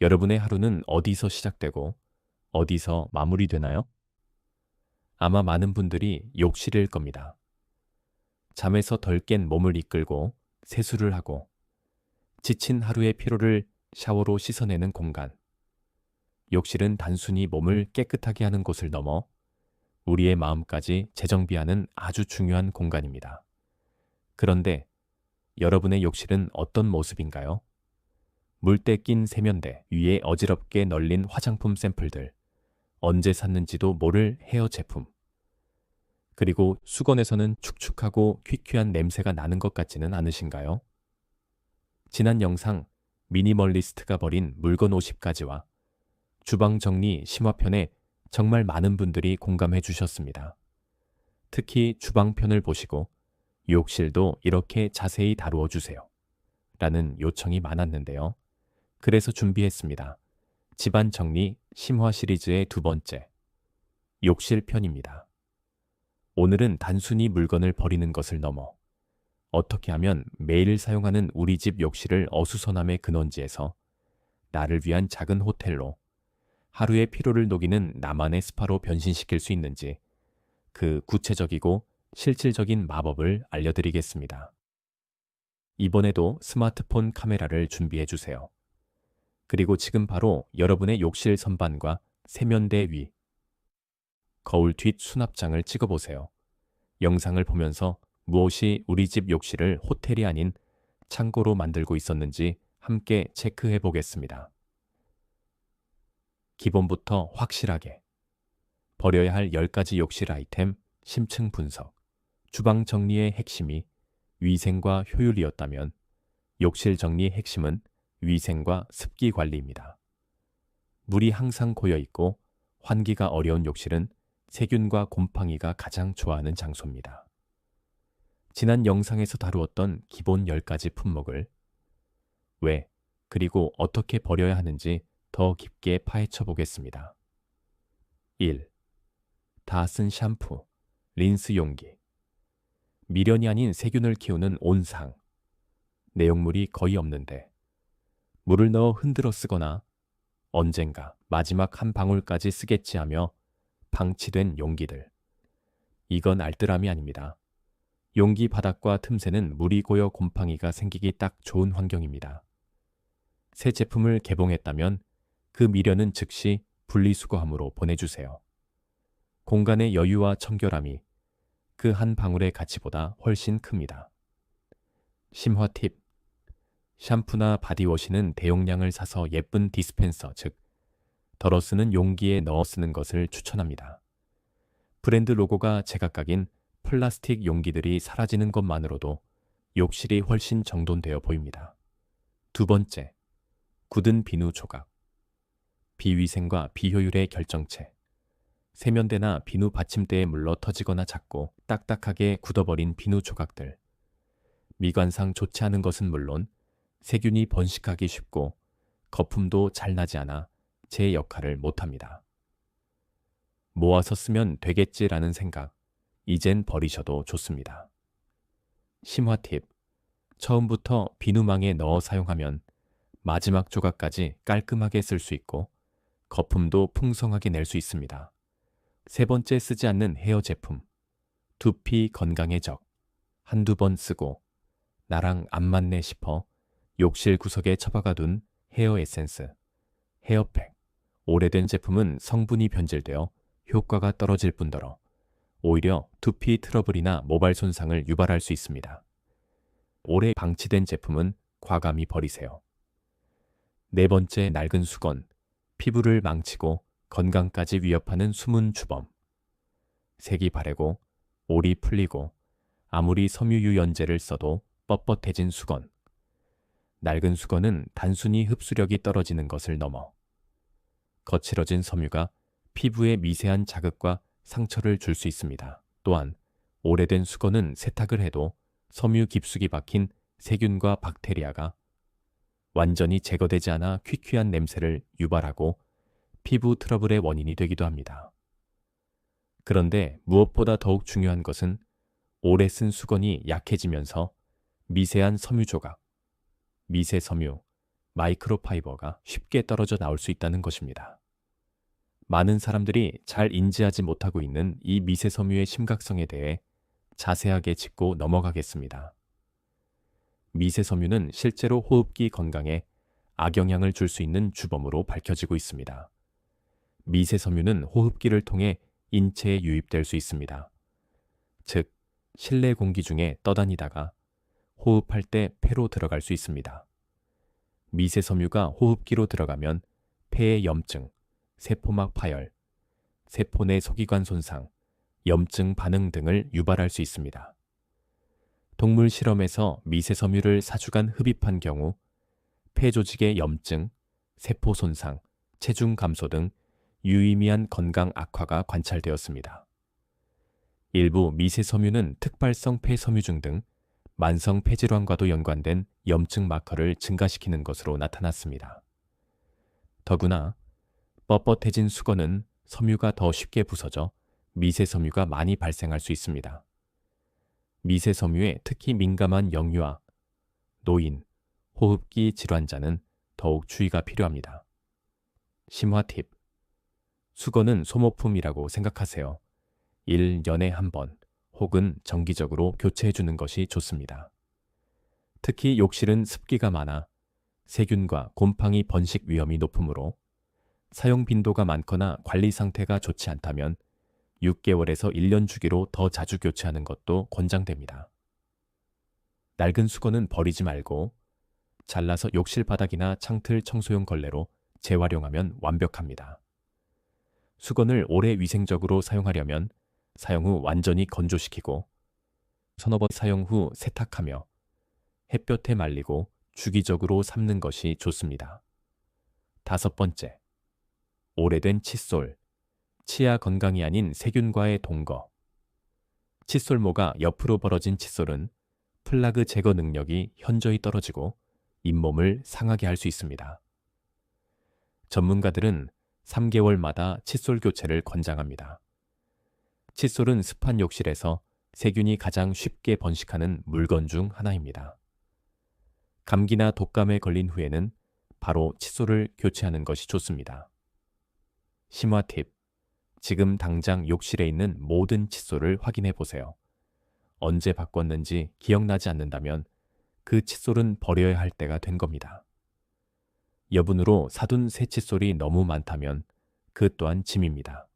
여러분의 하루는 어디서 시작되고 어디서 마무리되나요? 아마 많은 분들이 욕실일 겁니다. 잠에서 덜 깬 몸을 이끌고 세수를 하고 지친 하루의 피로를 샤워로 씻어내는 공간. 욕실은 단순히 몸을 깨끗하게 하는 곳을 넘어 우리의 마음까지 재정비하는 아주 중요한 공간입니다. 그런데 여러분의 욕실은 어떤 모습인가요? 물때 낀 세면대 위에 어지럽게 널린 화장품 샘플들, 언제 샀는지도 모를 헤어 제품, 그리고 수건에서는 축축하고 퀴퀴한 냄새가 나는 것 같지는 않으신가요? 지난 영상 미니멀리스트가 버린 물건 50가지와 주방 정리 심화편에 정말 많은 분들이 공감해 주셨습니다. 특히 주방편을 보시고 욕실도 이렇게 자세히 다루어 주세요. 라는 요청이 많았는데요. 그래서 준비했습니다. 집안 정리 심화 시리즈의 두 번째, 욕실 편입니다. 오늘은 단순히 물건을 버리는 것을 넘어 어떻게 하면 매일 사용하는 우리 집 욕실을 어수선함의 근원지에서 나를 위한 작은 호텔로 하루의 피로를 녹이는 나만의 스파로 변신시킬 수 있는지 그 구체적이고 실질적인 마법을 알려드리겠습니다. 이번에도 스마트폰 카메라를 준비해 주세요. 그리고 지금 바로 여러분의 욕실 선반과 세면대 위, 거울 뒷 수납장을 찍어보세요. 영상을 보면서 무엇이 우리 집 욕실을 호텔이 아닌 창고로 만들고 있었는지 함께 체크해 보겠습니다. 기본부터 확실하게 버려야 할 10가지 욕실 아이템 심층 분석. 주방 정리의 핵심이 위생과 효율이었다면 욕실 정리의 핵심은 위생과 습기 관리입니다. 물이 항상 고여 있고 환기가 어려운 욕실은 세균과 곰팡이가 가장 좋아하는 장소입니다. 지난 영상에서 다루었던 기본 10가지 품목을 왜, 그리고 어떻게 버려야 하는지 더 깊게 파헤쳐 보겠습니다. 1. 다 쓴 샴푸, 린스 용기. 미련이 아닌 세균을 키우는 온상. 내용물이 거의 없는데 물을 넣어 흔들어 쓰거나 언젠가 마지막 한 방울까지 쓰겠지 하며 방치된 용기들. 이건 알뜰함이 아닙니다. 용기 바닥과 틈새는 물이 고여 곰팡이가 생기기 딱 좋은 환경입니다. 새 제품을 개봉했다면 그 미련은 즉시 분리수거함으로 보내주세요. 공간의 여유와 청결함이 그 한 방울의 가치보다 훨씬 큽니다. 심화 팁. 샴푸나 바디워시는 대용량을 사서 예쁜 디스펜서, 즉 덜어 쓰는 용기에 넣어 쓰는 것을 추천합니다. 브랜드 로고가 제각각인 플라스틱 용기들이 사라지는 것만으로도 욕실이 훨씬 정돈되어 보입니다. 두 번째, 굳은 비누 조각. 비위생과 비효율의 결정체. 세면대나 비누 받침대에 물러 터지거나 작고 딱딱하게 굳어버린 비누 조각들. 미관상 좋지 않은 것은 물론 세균이 번식하기 쉽고 거품도 잘 나지 않아 제 역할을 못합니다. 모아서 쓰면 되겠지라는 생각, 이젠 버리셔도 좋습니다. 심화 팁. 처음부터 비누망에 넣어 사용하면 마지막 조각까지 깔끔하게 쓸 수 있고 거품도 풍성하게 낼 수 있습니다. 세 번째, 쓰지 않는 헤어 제품. 두피 건강의 적. 한두 번 쓰고 나랑 안 맞네 싶어 욕실 구석에 처박아둔 헤어 에센스, 헤어팩. 오래된 제품은 성분이 변질되어 효과가 떨어질 뿐더러 오히려 두피 트러블이나 모발 손상을 유발할 수 있습니다. 오래 방치된 제품은 과감히 버리세요. 네 번째, 낡은 수건. 피부를 망치고 건강까지 위협하는 숨은 주범. 색이 바래고 올이 풀리고 아무리 섬유유연제를 써도 뻣뻣해진 수건. 낡은 수건은 단순히 흡수력이 떨어지는 것을 넘어 거칠어진 섬유가 피부에 미세한 자극과 상처를 줄 수 있습니다. 또한 오래된 수건은 세탁을 해도 섬유 깊숙이 박힌 세균과 박테리아가 완전히 제거되지 않아 퀴퀴한 냄새를 유발하고 피부 트러블의 원인이 되기도 합니다. 그런데 무엇보다 더욱 중요한 것은 오래 쓴 수건이 약해지면서 미세한 섬유 조각, 미세 섬유, 마이크로파이버가 쉽게 떨어져 나올 수 있다는 것입니다. 많은 사람들이 잘 인지하지 못하고 있는 이 미세섬유의 심각성에 대해 자세하게 짚고 넘어가겠습니다. 미세섬유는 실제로 호흡기 건강에 악영향을 줄 수 있는 주범으로 밝혀지고 있습니다. 미세섬유는 호흡기를 통해 인체에 유입될 수 있습니다. 즉, 실내 공기 중에 떠다니다가 호흡할 때 폐로 들어갈 수 있습니다. 미세섬유가 호흡기로 들어가면 폐의 염증, 세포막 파열, 세포 내 소기관 손상, 염증 반응 등을 유발할 수 있습니다. 동물 실험에서 미세섬유를 4주간 흡입한 경우 폐 조직의 염증, 세포 손상, 체중 감소 등 유의미한 건강 악화가 관찰되었습니다. 일부 미세섬유는 특발성 폐섬유증 등 만성 폐질환과도 연관된 염증 마커를 증가시키는 것으로 나타났습니다. 더구나 뻣뻣해진 수건은 섬유가 더 쉽게 부서져 미세섬유가 많이 발생할 수 있습니다. 미세섬유에 특히 민감한 영유아, 노인, 호흡기 질환자는 더욱 주의가 필요합니다. 심화 팁. 수건은 소모품이라고 생각하세요. 1년에 한 번 혹은 정기적으로 교체해주는 것이 좋습니다. 특히 욕실은 습기가 많아 세균과 곰팡이 번식 위험이 높으므로 사용 빈도가 많거나 관리 상태가 좋지 않다면 6개월에서 1년 주기로 더 자주 교체하는 것도 권장됩니다. 낡은 수건은 버리지 말고 잘라서 욕실 바닥이나 창틀 청소용 걸레로 재활용하면 완벽합니다. 수건을 오래 위생적으로 사용하려면 사용 후 완전히 건조시키고 서너 번 사용 후 세탁하며 햇볕에 말리고 주기적으로 삶는 것이 좋습니다. 5번째, 오래된 칫솔, 치아 건강이 아닌 세균과의 동거. 칫솔모가 옆으로 벌어진 칫솔은 플라그 제거 능력이 현저히 떨어지고 잇몸을 상하게 할 수 있습니다. 전문가들은 3개월마다 칫솔 교체를 권장합니다. 칫솔은 습한 욕실에서 세균이 가장 쉽게 번식하는 물건 중 하나입니다. 감기나 독감에 걸린 후에는 바로 칫솔을 교체하는 것이 좋습니다. 심화 팁. 지금 당장 욕실에 있는 모든 칫솔을 확인해 보세요. 언제 바꿨는지 기억나지 않는다면 그 칫솔은 버려야 할 때가 된 겁니다. 여분으로 사둔 새 칫솔이 너무 많다면 그 또한 짐입니다.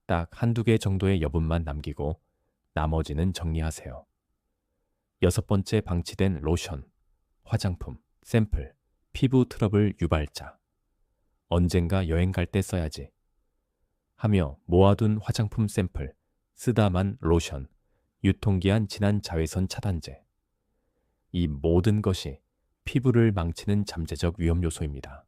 딱 한두 개 정도의 여분만 남기고 나머지는 정리하세요. 6번째, 방치된 로션, 화장품, 샘플, 피부 트러블 유발자. 언젠가 여행 갈 때 써야지 하며 모아둔 화장품 샘플, 쓰다만 로션, 유통기한 지난 자외선 차단제. 이 모든 것이 피부를 망치는 잠재적 위험 요소입니다.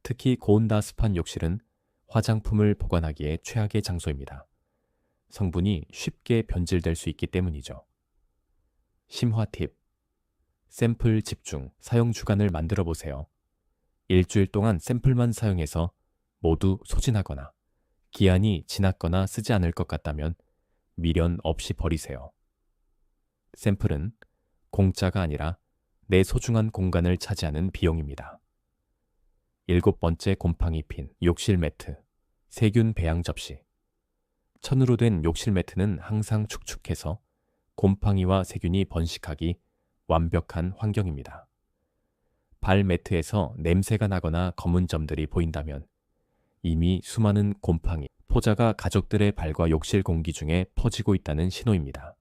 특히 고온다 습한 욕실은 화장품을 보관하기에 최악의 장소입니다. 성분이 쉽게 변질될 수 있기 때문이죠. 심화 팁. 샘플 집중, 사용 주간을 만들어 보세요. 일주일 동안 샘플만 사용해서 모두 소진하거나 기한이 지났거나 쓰지 않을 것 같다면 미련 없이 버리세요. 샘플은 공짜가 아니라 내 소중한 공간을 차지하는 비용입니다. 7번째, 곰팡이 핀, 욕실 매트, 세균 배양 접시. 천으로 된 욕실 매트는 항상 축축해서 곰팡이와 세균이 번식하기 완벽한 환경입니다. 발 매트에서 냄새가 나거나 검은 점들이 보인다면 이미 수많은 곰팡이, 포자가 가족들의 발과 욕실 공기 중에 퍼지고 있다는 신호입니다.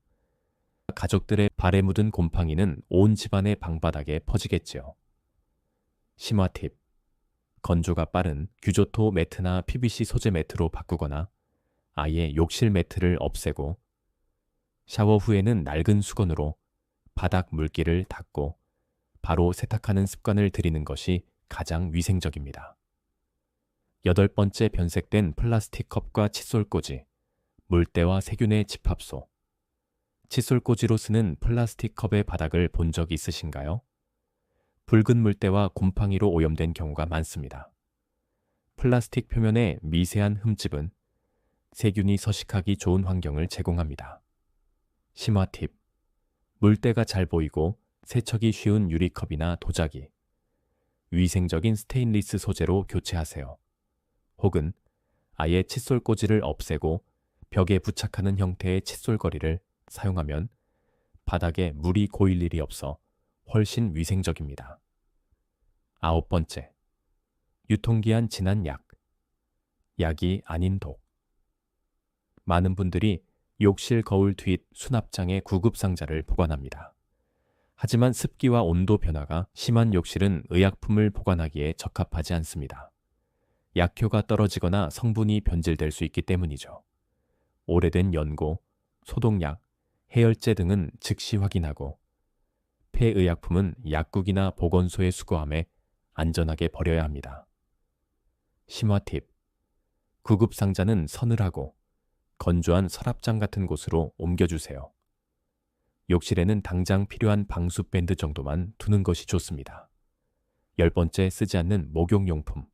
가족들의 발에 묻은 곰팡이는 온 집안의 방바닥에 퍼지겠지요. 심화 팁. 건조가 빠른 규조토 매트나 PVC 소재 매트로 바꾸거나 아예 욕실 매트를 없애고 샤워 후에는 낡은 수건으로 바닥 물기를 닦고 바로 세탁하는 습관을 들이는 것이 가장 위생적입니다. 8번째, 변색된 플라스틱 컵과 칫솔 꽂이, 물때와 세균의 집합소. 칫솔 꽂이로 쓰는 플라스틱 컵의 바닥을 본 적 있으신가요? 붉은 물때와 곰팡이로 오염된 경우가 많습니다. 플라스틱 표면의 미세한 흠집은 세균이 서식하기 좋은 환경을 제공합니다. 심화 팁. 물때가 잘 보이고 세척이 쉬운 유리컵이나 도자기, 위생적인 스테인리스 소재로 교체하세요. 혹은 아예 칫솔 꽂이를 없애고 벽에 부착하는 형태의 칫솔거리를 사용하면 바닥에 물이 고일 일이 없어 훨씬 위생적입니다. 9번째, 유통기한 지난 약. 약이 아닌 독. 많은 분들이 욕실 거울 뒷 수납장에 구급상자를 보관합니다. 하지만 습기와 온도 변화가 심한 욕실은 의약품을 보관하기에 적합하지 않습니다. 약효가 떨어지거나 성분이 변질될 수 있기 때문이죠. 오래된 연고, 소독약, 해열제 등은 즉시 확인하고 폐의약품은 약국이나 보건소에 수거함에 안전하게 버려야 합니다. 심화 팁. 구급상자는 서늘하고 건조한 서랍장 같은 곳으로 옮겨주세요. 욕실에는 당장 필요한 방수밴드 정도만 두는 것이 좋습니다. 10번째, 쓰지 않는 목욕용품.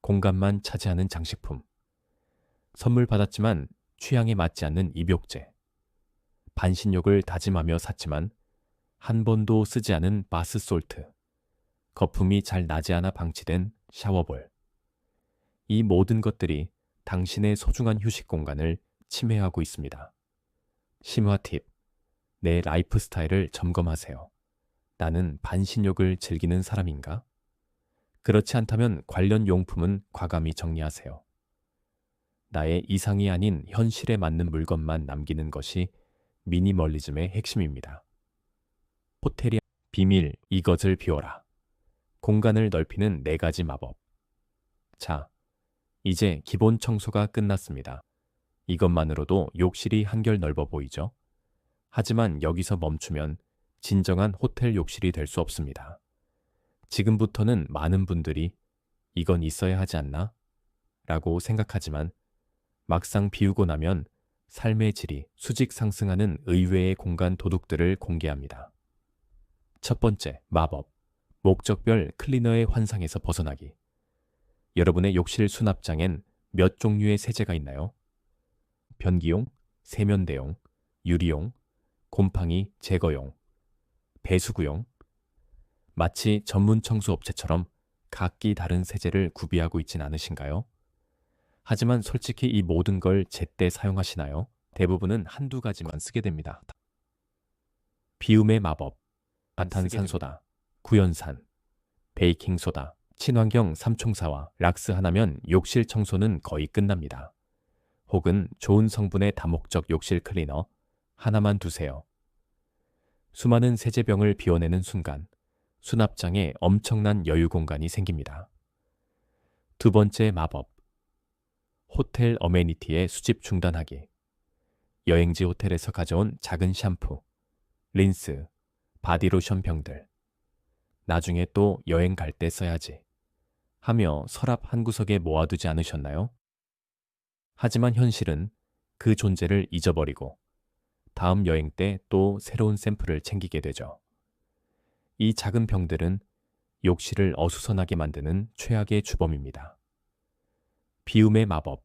공간만 차지하는 장식품. 선물 받았지만 취향에 맞지 않는 입욕제. 반신욕을 다짐하며 샀지만 한 번도 쓰지 않은 바스솔트. 거품이 잘 나지 않아 방치된 샤워볼. 이 모든 것들이 당신의 소중한 휴식 공간을 침해하고 있습니다. 심화 팁. 내 라이프 스타일을 점검하세요. 나는 반신욕을 즐기는 사람인가? 그렇지 않다면 관련 용품은 과감히 정리하세요. 나의 이상이 아닌 현실에 맞는 물건만 남기는 것이 미니멀리즘의 핵심입니다. 호텔이 비밀, 이것을 비워라. 공간을 넓히는 4가지 마법. 자, 이제 기본 청소가 끝났습니다. 이것만으로도 욕실이 한결 넓어 보이죠? 하지만 여기서 멈추면 진정한 호텔 욕실이 될 수 없습니다. 지금부터는 많은 분들이 이건 있어야 하지 않나? 라고 생각하지만 막상 비우고 나면 삶의 질이 수직 상승하는 의외의 공간 도둑들을 공개합니다. 첫 번째, 마법. 목적별 클리너의 환상에서 벗어나기. 여러분의 욕실 수납장엔 몇 종류의 세제가 있나요? 변기용, 세면대용, 유리용, 곰팡이 제거용, 배수구용. 마치 전문 청소업체처럼 각기 다른 세제를 구비하고 있진 않으신가요? 하지만 솔직히 이 모든 걸 제때 사용하시나요? 대부분은 한두 가지만 쓰게 됩니다. 비움의 마법, 탄산소다, 구연산, 베이킹소다, 친환경 삼총사와 락스 하나면 욕실 청소는 거의 끝납니다. 혹은 좋은 성분의 다목적 욕실 클리너 하나만 두세요. 수많은 세제병을 비워내는 순간 수납장에 엄청난 여유 공간이 생깁니다. 두 번째 마법. 호텔 어메니티의 수집 중단하기. 여행지 호텔에서 가져온 작은 샴푸, 린스, 바디로션 병들. 나중에 또 여행 갈 때 써야지 하며 서랍 한 구석에 모아두지 않으셨나요? 하지만 현실은 그 존재를 잊어버리고 다음 여행 때 또 새로운 샘플을 챙기게 되죠. 이 작은 병들은 욕실을 어수선하게 만드는 최악의 주범입니다. 비움의 마법.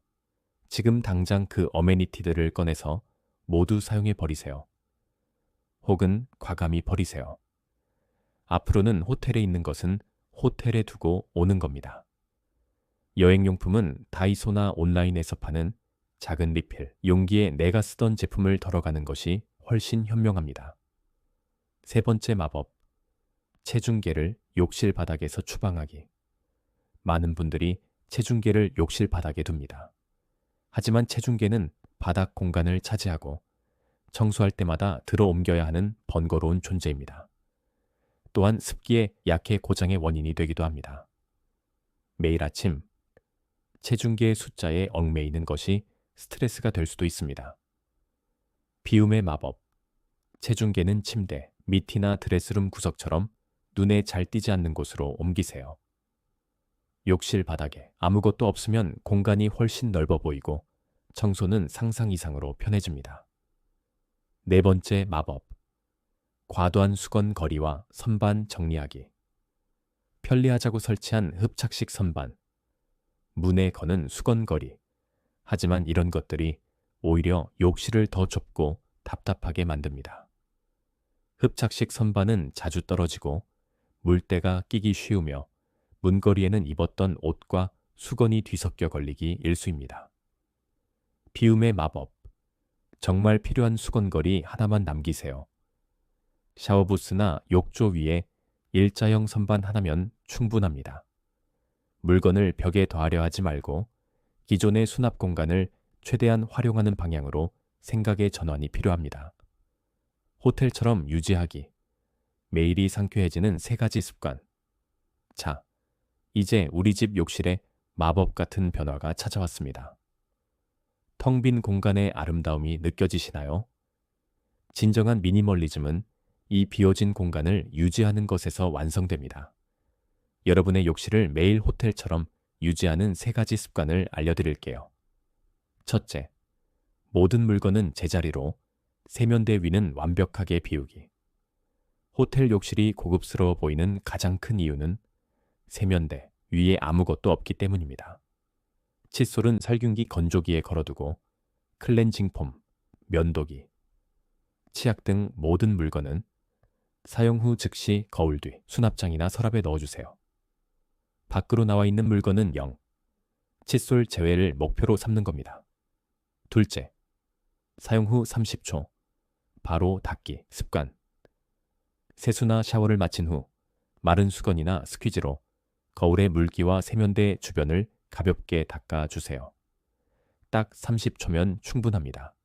지금 당장 그 어메니티들을 꺼내서 모두 사용해 버리세요. 혹은 과감히 버리세요. 앞으로는 호텔에 있는 것은 호텔에 두고 오는 겁니다. 여행용품은 다이소나 온라인에서 파는 작은 리필, 용기에 내가 쓰던 제품을 덜어가는 것이 훨씬 현명합니다. 세 번째 마법. 체중계를 욕실 바닥에서 추방하기. 많은 분들이 체중계를 욕실 바닥에 둡니다. 하지만 체중계는 바닥 공간을 차지하고 청소할 때마다 들어 옮겨야 하는 번거로운 존재입니다. 또한 습기의 약해 고장의 원인이 되기도 합니다. 매일 아침 체중계의 숫자에 얽매이는 것이 스트레스가 될 수도 있습니다. 비움의 마법. 체중계는 침대, 밑이나 드레스룸 구석처럼 눈에 잘 띄지 않는 곳으로 옮기세요. 욕실 바닥에 아무것도 없으면 공간이 훨씬 넓어 보이고 청소는 상상 이상으로 편해집니다. 네 번째 마법. 과도한 수건 거리와 선반 정리하기. 편리하자고 설치한 흡착식 선반, 문에 거는 수건 거리. 하지만 이런 것들이 오히려 욕실을 더 좁고 답답하게 만듭니다. 흡착식 선반은 자주 떨어지고 물때가 끼기 쉬우며 문거리에는 입었던 옷과 수건이 뒤섞여 걸리기 일쑤입니다. 비움의 마법. 정말 필요한 수건걸이 하나만 남기세요. 샤워부스나 욕조 위에 일자형 선반 하나면 충분합니다. 물건을 벽에 더하려 하지 말고 기존의 수납 공간을 최대한 활용하는 방향으로 생각의 전환이 필요합니다. 호텔처럼 유지하기. 매일이 상쾌해지는 3가지 습관. 자, 이제 우리 집 욕실에 마법 같은 변화가 찾아왔습니다. 텅 빈 공간의 아름다움이 느껴지시나요? 진정한 미니멀리즘은 이 비어진 공간을 유지하는 것에서 완성됩니다. 여러분의 욕실을 매일 호텔처럼 유지하는 3가지 습관을 알려드릴게요. 첫째, 모든 물건은 제자리로, 세면대 위는 완벽하게 비우기. 호텔 욕실이 고급스러워 보이는 가장 큰 이유는 세면대 위에 아무것도 없기 때문입니다. 칫솔은 살균기 건조기에 걸어두고 클렌징 폼, 면도기, 치약 등 모든 물건은 사용 후 즉시 거울 뒤 수납장이나 서랍에 넣어주세요. 밖으로 나와 있는 물건은 0, 칫솔 제외를 목표로 삼는 겁니다. 둘째, 사용 후 30초, 바로 닦기 습관. 세수나 샤워를 마친 후 마른 수건이나 스퀴즈로 거울의 물기와 세면대 주변을 가볍게 닦아주세요. 딱 30초면 충분합니다.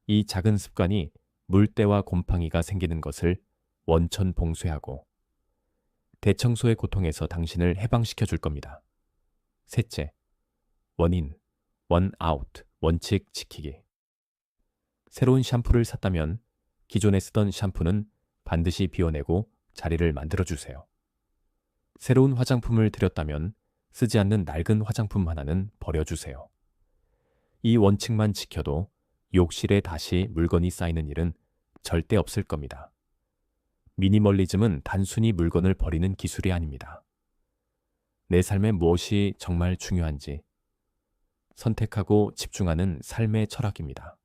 이 작은 습관이 물때와 곰팡이가 생기는 것을 원천 봉쇄하고 대청소의 고통에서 당신을 해방시켜 줄 겁니다. 셋째, 원인, 원아웃, 원칙 지키기. 새로운 샴푸를 샀다면 기존에 쓰던 샴푸는 반드시 비워내고 자리를 만들어주세요. 새로운 화장품을 들였다면 쓰지 않는 낡은 화장품 하나는 버려주세요. 이 원칙만 지켜도 욕실에 다시 물건이 쌓이는 일은 절대 없을 겁니다. 미니멀리즘은 단순히 물건을 버리는 기술이 아닙니다. 내 삶에 무엇이 정말 중요한지 선택하고 집중하는 삶의 철학입니다.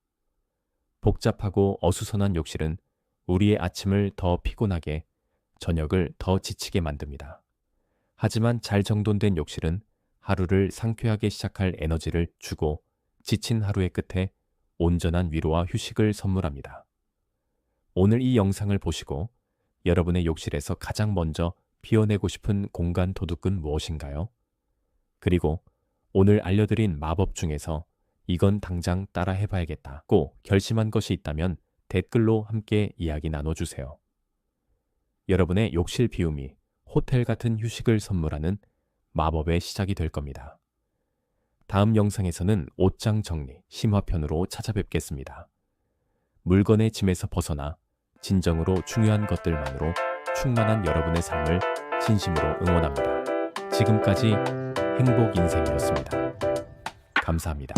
복잡하고 어수선한 욕실은 우리의 아침을 더 피곤하게, 저녁을 더 지치게 만듭니다. 하지만 잘 정돈된 욕실은 하루를 상쾌하게 시작할 에너지를 주고 지친 하루의 끝에 온전한 위로와 휴식을 선물합니다. 오늘 이 영상을 보시고 여러분의 욕실에서 가장 먼저 비워내고 싶은 공간 도둑은 무엇인가요? 그리고 오늘 알려드린 마법 중에서 이건 당장 따라 해봐야겠다고 결심한 것이 있다면 댓글로 함께 이야기 나눠주세요. 여러분의 욕실 비움이 호텔 같은 휴식을 선물하는 마법의 시작이 될 겁니다. 다음 영상에서는 옷장 정리 심화편으로 찾아뵙겠습니다. 물건의 짐에서 벗어나 진정으로 중요한 것들만으로 충만한 여러분의 삶을 진심으로 응원합니다. 지금까지 행복 인생이었습니다. 감사합니다.